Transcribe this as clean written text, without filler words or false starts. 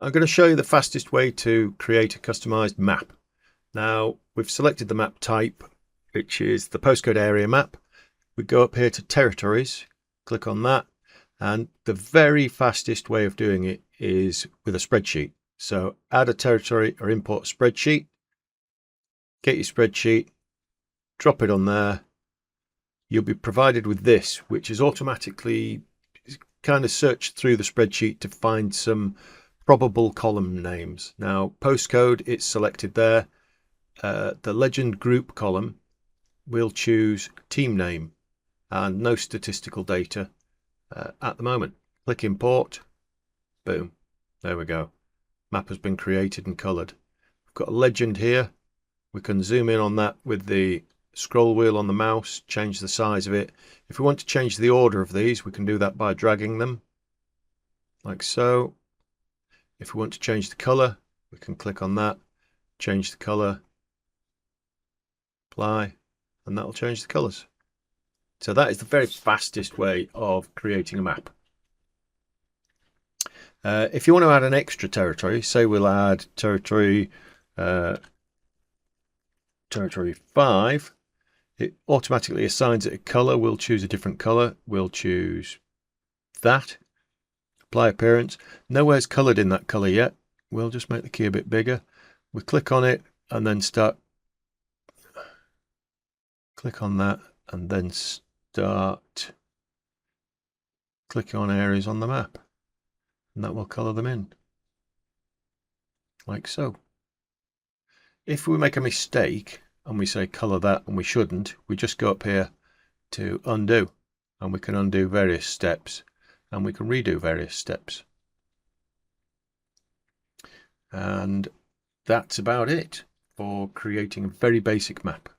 I'm going to show you the fastest way to create a customized map. Now, we've selected the map type, which is the postcode area map. We go up here to territories, click on that, and the very fastest way of doing it is with a spreadsheet. So add a territory or import a spreadsheet, get your spreadsheet, drop it on there. You'll be provided with this, which is automatically kind of searched through the spreadsheet to find some probable column names. Now, postcode, it's selected there. The legend group column, we'll choose team name and no statistical data at the moment. Click import, boom, there we go. Map has been created and colored. We've got a legend here. We can zoom in on that with the scroll wheel on the mouse, change the size of it. If we want to change the order of these, we can do that by dragging them like so. If we want to change the color, we can click on that, change the color, apply, and that'll change the colors. So that is the very fastest way of creating a map. If you want to add an extra territory, say we'll add territory 5, it automatically assigns it a color. We'll choose a different color. We'll choose that. Apply appearance. Nowhere's colored in that color yet. We'll just make the key a bit bigger. We click on it and then click on that and then start clicking on areas on the map, and that will color them in like so. If we make a mistake and we say color that and we shouldn't, we just go up here to undo, and we can undo various steps and we can redo various steps. And that's about it for creating a very basic map.